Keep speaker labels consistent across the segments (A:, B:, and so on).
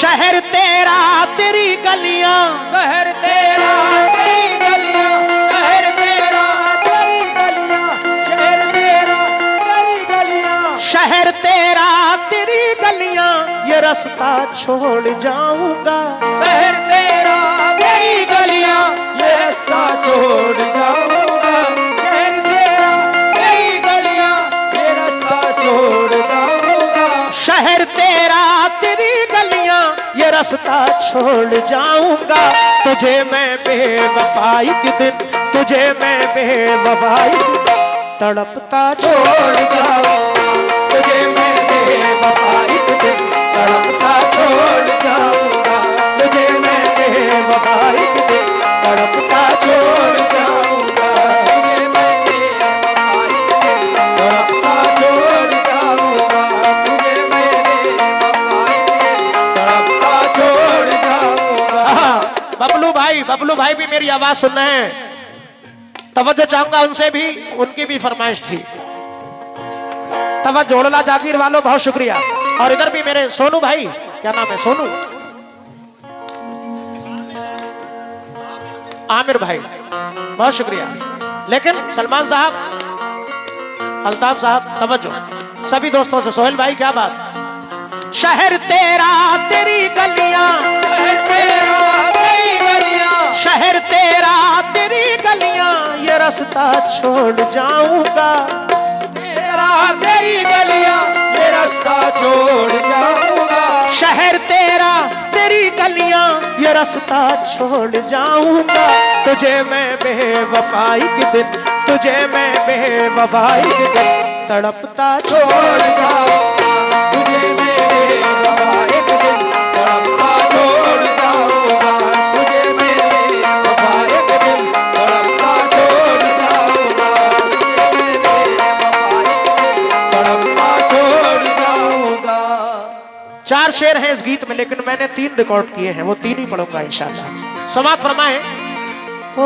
A: शहर तेरा तेरी गलियां,
B: शहर तेरा तेरी गलियां, शहर तेरा तेरी गलियां, शहर तेरा तेरी गलियां,
A: शहर तेरा तेरी गलियां, ये रास्ता छोड़ जाऊंगा।
B: शहर तेरा तेरी गलियां, ये रास्ता छोड़ जाऊंगा। शहर तेरा तेरी गलियां, ये रास्ता छोड़ जाऊंगा।
A: शहर तेरा तेरी गलियां, ये रास्ता छोड़ जाऊंगा। तुझे मैं बेवफाई के दिन, तुझे मैं बेवफाई के दिन तड़पता छोड़ जाऊंगा।
B: तुझे मैं बेवफाई के दिन तड़पता छोड़ जाऊंगा। तुझे मैं बेवफाई के दिन तड़पता छोड़ जाऊंगा। तुझे मैं बेवफाई के दिन तड़पता छोड़ जाऊंगा। तुझे मैं बेवफाई के दिन तड़पता छोड़ जाऊंगा।
A: बबलू भाई भी मेरी आवाज सुन रहे हैं। तवज्जो चाहूंगा उनसे भी, उनकी भी फरमाइश थी। तवज्जो जोड़ला जागीर वालों, बहुत शुक्रिया। और इधर भी मेरे सोनू भाई, क्या नाम है सोनू, आमिर भाई, बहुत शुक्रिया। लेकिन सलमान साहब, अल्ताफ साहब, तवज्जो सभी दोस्तों से। सोहेल भाई क्या बात। शहर तेरा तेरी गलियां,
B: शहर तेरा तेरी गलियां,
A: शहर तेरा तेरी गलियां, ये रास्ता छोड़ जाऊंगा।
B: तेरा तेरी गलियां, ये रास्ता छोड़ जाऊंगा।
A: शहर तेरा तेरी गलियां, ये रास्ता छोड़ जाऊंगा। तुझे मैं बेवफाई के दिन, तुझे मैं बेवफाई के दिन तड़पता
B: छोड़ जाऊंगा। तुझे मैं बेवफाई के दिन तड़पता छोड़ जाऊंगा। तुझे मैं बेवफाई के दिन तड़पता छोड़ जाऊंगा। तुझे मैं बेवफाई के दिन तड़पता छोड़ जाऊंगा।
A: 4 शेर हैं इस गीत में, लेकिन मैंने 3 रिकॉर्ड किए हैं, वो 3 ही पढ़ूंगा इंशाल्लाह। समाप्त फरमाए। ओ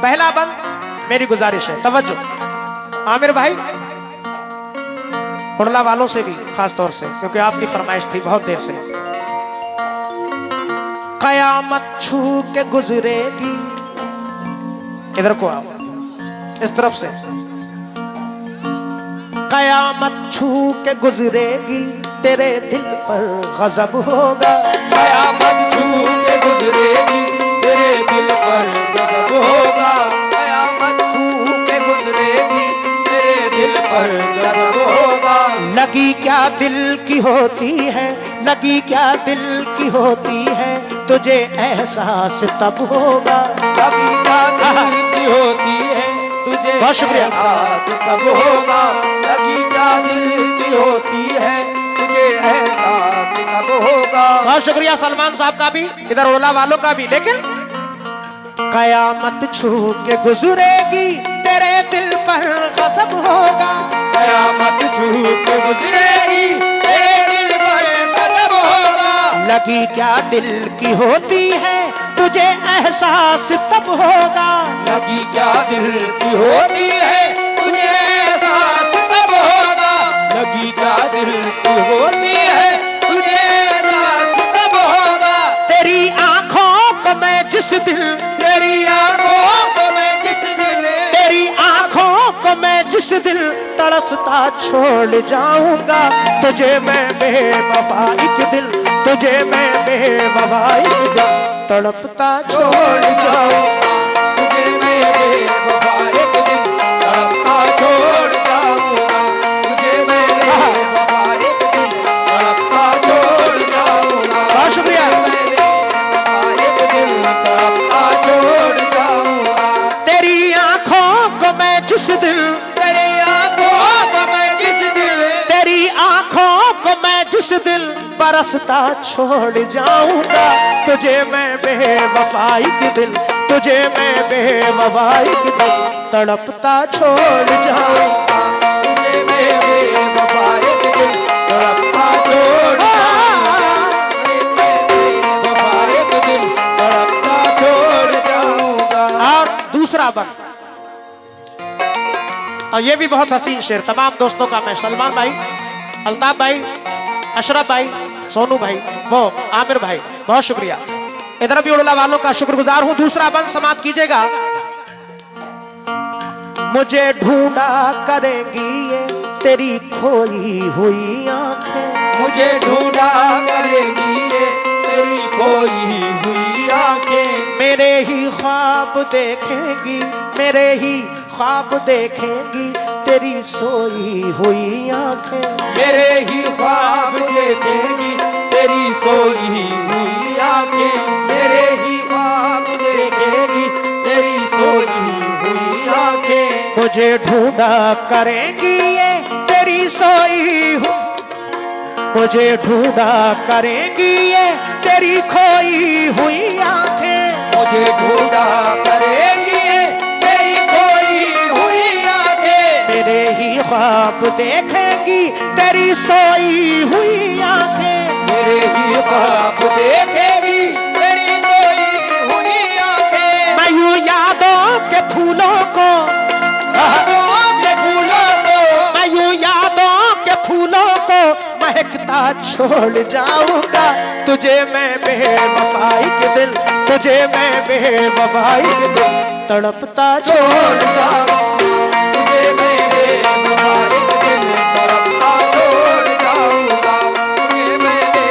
A: पहला बंद मेरी गुजारिश है, तवज्जो आमिर भाई, हुड़ला वालों से भी खास तौर से, क्योंकि आपकी फरमाइश थी बहुत देर से। कयामत छू के गुजरेगी, इधर को आओ, इस तरफ से। कयामत छू के गुजरेगी, तेरे दिल पर गजब होगा।
B: कयामत छू के गुजरेगी, तेरे दिल पर गजब होगा। कयामत छू के गुजरेगी, तेरे दिल पर गजब होगा।
A: लगी क्या दिल की होती है, लगी क्या दिल की होती है, तुझे एहसास तब होगा।
B: लगी क्या दिल की होती है, तुझे
A: बहुत शुक्रिया।
B: एहसास तब होगा। लगी क्या दिल की होती है, तुझे एहसास तब होगा।
A: बहुत शुक्रिया सलमान साहब का भी, इधर उड़ला वालों का भी। लेकिन कयामत छू के गुजरेगी, तेरे दिल पर गजब होगा।
B: कयामत छू के गुजरेगी, तेरे दिल पर गजब होगा।
A: लगी क्या दिल की होती है, तुझे एहसास तब होगा।
B: लगी क्या दिल की होती है, तुझे एहसास तब होगा। लगी क्या दिल की होती है, तुझे एहसास तब होगा।
A: तेरी आंखों को मैं जिस दिल,
B: तेरी आंखों को मैं जिस दिल,
A: तेरी आंखों को मैं जिस दिल तरसता छोड़ जाऊंगा। तुझे मैं बेवफाई के दिल, तुझे मैं बेवफाई के दिल तड़पता छोड़ जाऊंगा।
B: तुझे मैं बेवफाई के दिन तड़पता छोड़ जाऊंगा। तुझे मैं बेवफाई के दिन तड़पता छोड़ जाऊंगा।
A: बहुत शुक्रिया।
B: मैं बेवफाई के दिन तड़पता छोड़ जाऊंगा।
A: तेरी आंखों को मैं जिस दिल,
B: तेरी आंखों को मैं जिस दिल,
A: तेरी आंखों को मैं जिस दिल बरसता छोड़ जाऊंगा। तुझे मैं बेवफाई के दिल, तुझे मैं बेवफाई के दिल तड़पता छोड़ जाऊंगा।
B: तुझे मैं बेवफाई के दिन तड़पता छोड़ जाऊंगा। तुझे मैं बेवफाई के दिन तड़पता छोड़ जाऊंगा।
A: और दूसरा बन, और ये भी बहुत हसीन शेर तमाम दोस्तों का मैं सलमान भाई, अल्ताफ भाई, अशरफ भाई, सोनू भाई, वो आमिर भाई, बहुत शुक्रिया। इधर भी उड़ला वालों का शुक्रगुजार हूं। दूसरा बंद समाप्त कीजिएगा। मुझे ढूंढा करेंगी ये तेरी खोई हुई आंखें,
B: मुझे ढूंढा करेगी ये तेरी खोई हुई आंखें,
A: मेरे ही ख्वाब देखेंगी, मेरे ही ख्वाब देखेंगी तेरी सोई हुई आंखें,
B: मेरे ही ख्वाब देखेगी तेरी सोई हुई आंखें, मेरे ही ख्वाब देखेगी तेरी सोई हुई आंखें,
A: मुझे ढूंढा करेंगी ये तेरी सोई मुझे ढूंढा करेंगी ये तेरी खोई हुई आंखें,
B: मुझे ढूंढा करेगी ये तेरी खोई हुई आंखें,
A: मेरे ही ख्वाब देखेंगी तेरी सोई हुई आंखें,
B: मेरे ही ख्वाब देखेगी तेरी सोई हुई आंखें,
A: मैं यूं यादों के फूलों को,
B: यादों के फूलों को,
A: मैं यूं यादों के फूलों को महकता छोड़ जाऊंगा, तुझे मैं बेवफाई के दिल, तुझे मैं बेवफाई के दिल तड़पता छोड़
B: जाऊंगा, तुझे मेरे वफाई के दिल तड़पता छोड़ जाऊंगा, तुझे मेरे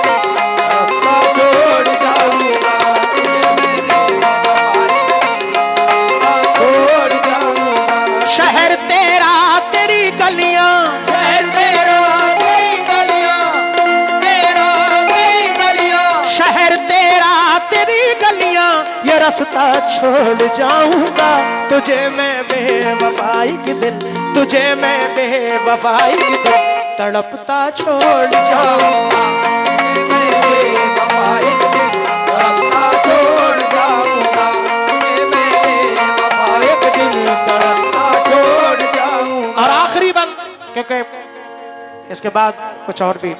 B: तड़पता छोड़ जाऊंगा, तुझे मेरे वफाई के दिल तड़पता छोड़ जाऊंगा।
A: शहर तेरा तेरी गलियां,
B: शहर तेरा तेरी गलियां, तेरा तेरी गलियां,
A: शहर तेरा तेरी गलियां, ये रास्ता छोड़ जाऊंगा, तुझे मैं बेवफाई के दिल, तुझे मैं बेवफाई के दिल तड़पता छोड़ जाऊंगा,
B: तुझे मेरे वफाई के दिल तड़पता छोड़ जाऊंगा, तुझे मेरे वफाई के दिल तड़पता छोड़ जाऊंगा।
A: और आखिरी बंद, क्योंकि इसके बाद कुछ और भी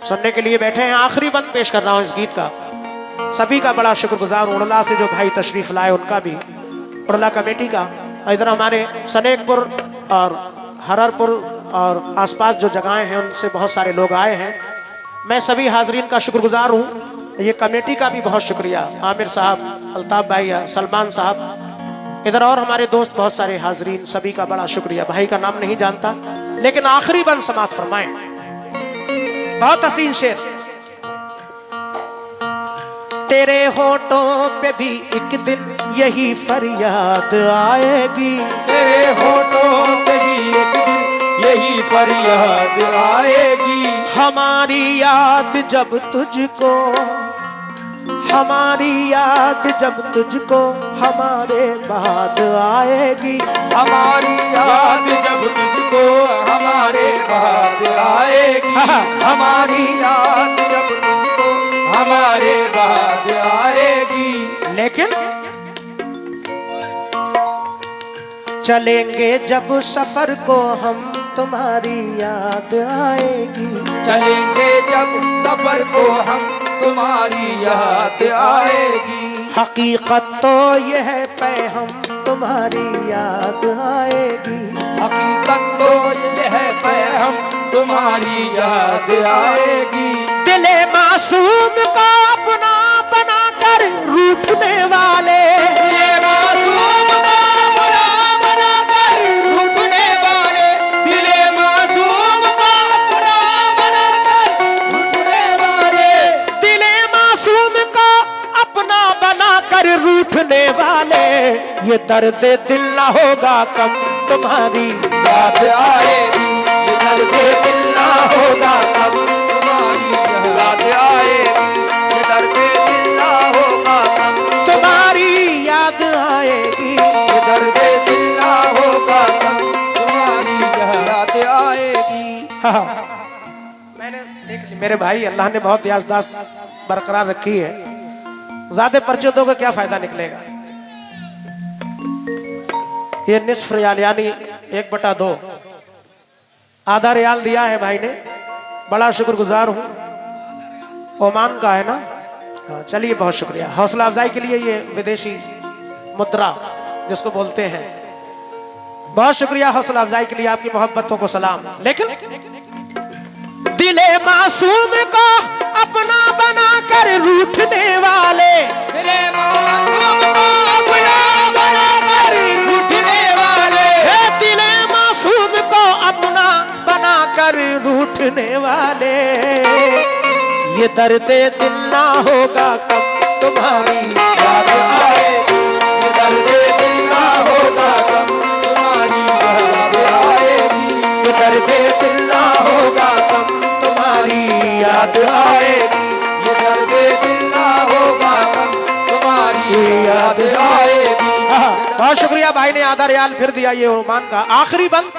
A: सुनने के लिए बैठे हैं, आखिरी बंद पेश कर रहा हूं इस गीत का। सभी का बड़ा शुक्रगुजार हूं, उड़ला से जो भाई तशरीफ लाए उनका भी, उड़ला कमेटी का, और इधर हमारे सनेकपुर और हररपुर और आसपास जो जगहें हैं उनसे बहुत सारे लोग आए हैं। मैं सभी हाजरीन का शुक्रगुजार हूं। ये कमेटी का भी बहुत शुक्रिया, आमिर साहब, अल्ताफ भाई, सलमान साहब, इधर और हमारे दोस्त बहुत सारे हाजरीन, सभी का बड़ा शुक्रिया। भाई का नाम नहीं जानता, लेकिन आखिरी बंद समाप्त फरमाएं। बहुत हसीन शेर। तेरे होठों पे भी एक दिन यही फरियाद आएगी,
B: तेरे होठों पे भी एक दिन यही फरियाद आएगी,
A: हमारी याद जब तुझको, हमारी याद जब तुझको हमारे बाद आएगी,
B: हमारी याद जब तुझको हमारे बाद आएगी, हमारी याद जब तुझको हमारे बाद आएगी,
A: लेकिन चलेंगे जब सफर को हम तुम्हारी याद आएगी,
B: चलेंगे जब सफर को हम तुम्हारी याद आएगी,
A: हकीकत तो यह है पैहम तुम्हारी याद आएगी,
B: हकीकत तो यह है पैहम तुम्हारी याद आएगी,
A: दिले मासूम को अपना बनाकर रूठने वाले,
B: दिले मासूम को अपना बनाकर रूठने वाले, दिले मासूम को अपना बनाकर रूठने वाले,
A: दिले मासूम को अपना बनाकर रूठने वाले, ये दर्द दिल ना होगा कम तुम्हारी
B: याद आएगी, ये दर्द दिल ना होगा कम तुम्हारी याद आएगी, ये दर्द दिल ना होगा कम
A: तुम्हारी याद आएगी,
B: ये दर्द दिल ना होगा कम तुम्हारी याद आएगी।
A: हाँ, मैंने देख ली मेरे भाई, अल्लाह ने बहुत याददाश्त बरकरार रखी है। ज्यादा पर्चे दोगे क्या फायदा निकलेगा। ये निस्फ रियाल यानी 1/2 आधा रियाल दिया है भाई ने, बड़ा शुक्रगुजार हूँ। ओमान का है ना, हाँ चलिए बहुत शुक्रिया। हौसला अफजाई के लिए ये विदेशी मुद्रा जिसको बोलते हैं बहुत शुक्रिया हौसला अफजाई के लिए, आपकी मोहब्बतों को सलाम। लेकिन दिले मासूम को अपना बना कर रूठने वाले,
B: दिले मासूम को अपना बना कर रूठने वाले,
A: दिले मासूम को अपना बना कर रूठने वाले, ये दर्द दिल ना होगा कब तुम्हारी
B: याद आएगी, ये दर्द दिल ना होगा कब तुम्हारी याद आएगी,
A: ये दर्द दिल ना होगा
B: कब
A: तुम्हारी याद आएगी,
B: ये दर्द दिल ना होगा कब तुम्हारी याद आएगी।
A: बहुत शुक्रिया भाई ने आधा रियाल फिर दिया। ये ओमान का आखिरी बंद।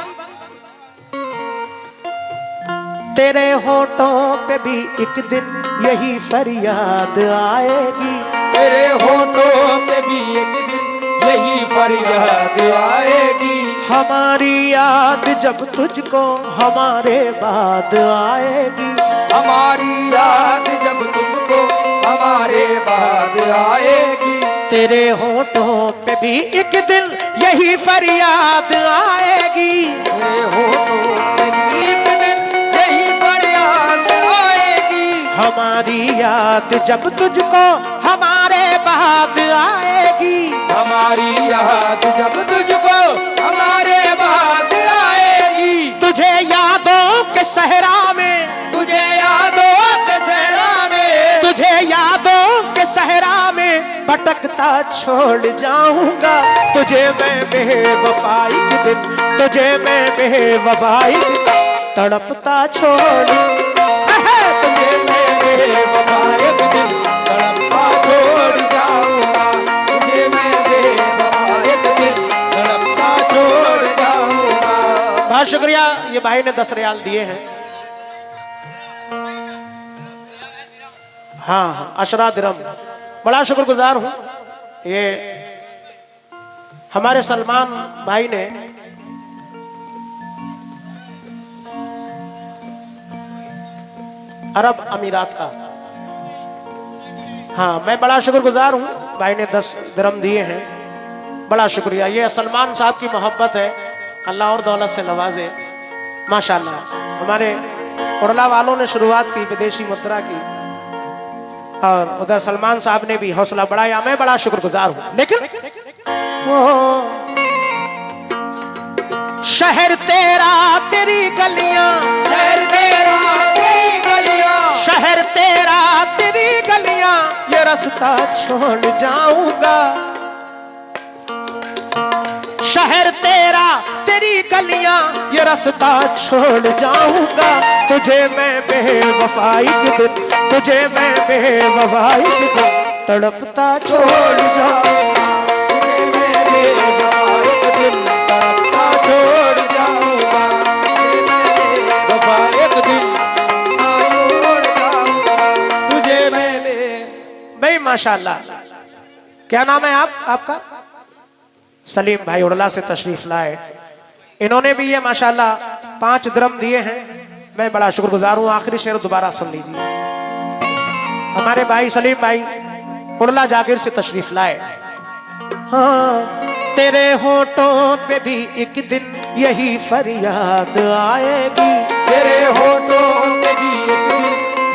A: तेरे होठों पे भी एक दिन यही फरियाद आएगी,
B: तेरे होठों पे भी एक दिन यही फरियाद आएगी,
A: हमारी याद जब तुझको हमारे बाद आएगी,
B: हमारी याद जब तुझको हमारे बाद आएगी,
A: तेरे होठों पे भी एक दिन यही फरियाद आएगी,
B: तेरे होठों पे भी एक दिन यही फरियाद आएगी,
A: हमारी याद जब तुझको हमारे बाद आएगी,
B: हमारी याद जब तुझको हमारे बाद आएगी,
A: तुझे यादों के सहरा में,
B: तुझे यादों के सहरा में,
A: तुझे यादों के सहरा में भटकता छोड़ जाऊंगा, तुझे मैं बेवफाई के दिन, तुझे मैं बेवफाई के दिन तड़पता छोड़, तुझे मैं बेवफाई के दिन
B: तड़पता छोड़ जाऊंगा, तुझे मैं बेवफाई के दिन तड़पता छोड़ जाऊंगा।
A: बहुत शुक्रिया। ये भाई ने 10 रियाल दिए हैं। हाँ हाँ, अशरा दिरम, बड़ा शुक्रगुजार हूँ। ये हमारे सलमान भाई ने अरब अमीरात का, हाँ मैं बड़ा शुक्रगुजार हूँ। भाई ने 10 दिरम दिए हैं, बड़ा शुक्रिया। ये सलमान साहब की मोहब्बत है, अल्लाह और दौलत से नवाजे माशाल्लाह। हमारे उड़ला वालों ने शुरुआत की विदेशी मुद्रा की, और उधर सलमान साहब ने भी हौसला बढ़ाया, मैं बड़ा शुक्रगुजार हूँ। लेकिन वो शहर तेरा तेरी गलियां,
B: शहर तेरा तेरी गलियां,
A: शहर तेरा तेरी गलियां, ये रास्ता छोड़ जाऊंगा, शहर तेरा तेरी गलियां, ये रास्ता छोड़ जाऊंगा, तुझे मैं बेवफाई के दिन, तुझे मैं बेवफाई के दिन तड़पता छोड़ जाऊंगा,
B: तुझे मैं बेवफाई के दिन तड़पता छोड़ जाऊंगा, तुझे मैं बेवफाई के दिन छोड़ जाऊंगा, तुझे मैं
A: भाई माशाल्लाह। क्या नाम है आपका? सलीम भाई उड़ला से तशरीफ लाए। इन्होंने भी ये माशाल्लाह 5 दिरम दिए हैं, मैं बड़ा शुक्रगुजार हूँ। आखिरी शेर दोबारा सुन लीजिए। हमारे भाई सलीम भाई उड़ला जागीर से तशरीफ लाए। हाँ, तेरे होठों पे भी एक दिन यही फरियाद आएगी,
B: तेरे होठों पे भी एक दिन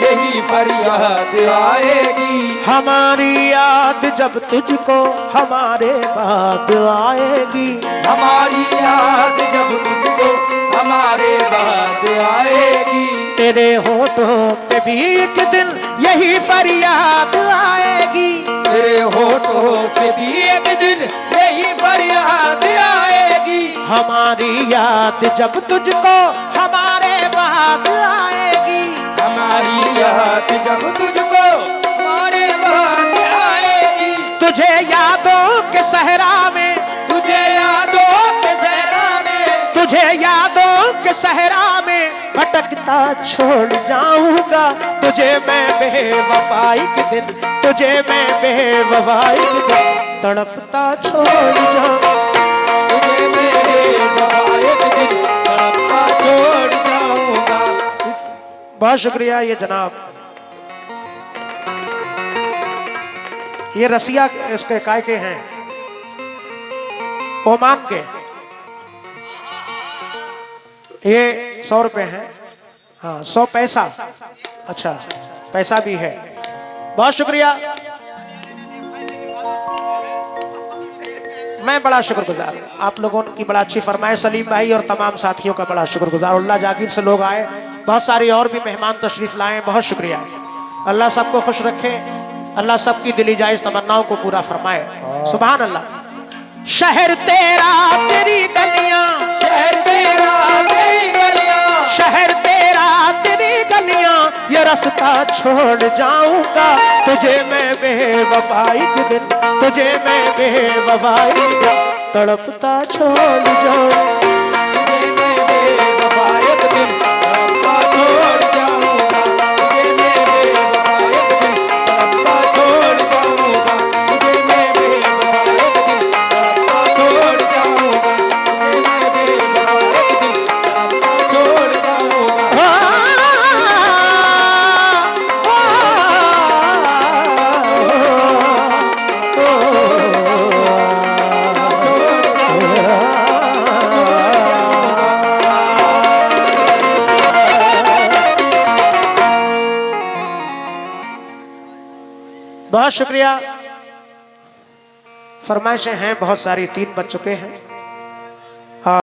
B: यही फरियाद आएगी,
A: हमारी याद जब तुझको हमारे बाद आएगी,
B: हमारी याद जब तुझको हमारे बाद आएगी,
A: तेरे होठों पे भी एक दिन यही फरियाद आएगी,
B: तेरे होठों पे भी एक दिन यही फरियाद आएगी,
A: हमारी याद जब तुझको हमारे बाद आएगी,
B: हमारी याद जब तुझको हमारे बाद आएगी,
A: तुझे यादों के सहरा में,
B: तुझे यादों के सहरा में,
A: तुझे यादों के सहरा में भटकता छोड़ जाऊंगा, तुझे मैं बेवफाई के दिन, तुझे मैं बेवफाई के दिन तड़पता छोड़ जाऊंगा,
B: तुझे मेरे बेवफाई के दिन तड़पता छोड़ जाऊंगा।
A: बहुत शुक्रिया। ये जनाब ये रसिया इसके कायके हैं, ओमान के। ये 100 रुपए हैं। हाँ 100 पैसा, अच्छा पैसा भी है, बहुत शुक्रिया। मैं बड़ा शुक्रगुजार हूँ आप लोगों की, बड़ा अच्छी फरमाइश। सलीम भाई और तमाम साथियों का बड़ा शुक्रगुजार। अल्लाह जागीर से लोग आए, बहुत सारी और भी मेहमान तशरीफ लाए, बहुत शुक्रिया। अल्लाह सबको खुश रखे, अल्लाह सबकी दिली जायज तमन्नाओं को पूरा फरमाए। सुभान अल्लाह। शहर तेरा तेरी गलियां,
B: शहर तेरा तेरी गलियां,
A: शहर तेरा तेरी गलियां, ये रास्ता छोड़ जाऊंगा तुझे मैं बेवफाई के दिन, तुझे मैं बेवफाई के दिन तड़पता छोड़ जाऊंगा,
B: तुझे मैं बेवफा एक दिन तड़पता छोड़ जाऊंगा, तुझे मैं बेवफा एक दिन तड़पता छोड़ जाऊंगा, तुझे मैं बेवफा एक दिन तड़पता छोड़ जाऊंगा, तुझे मैं बेवफा एक दिन तड़पता छोड़ जाऊंगा।
A: बहुत शुक्रिया। फरमाइशें हैं बहुत सारी, 3 बज चुके हैं।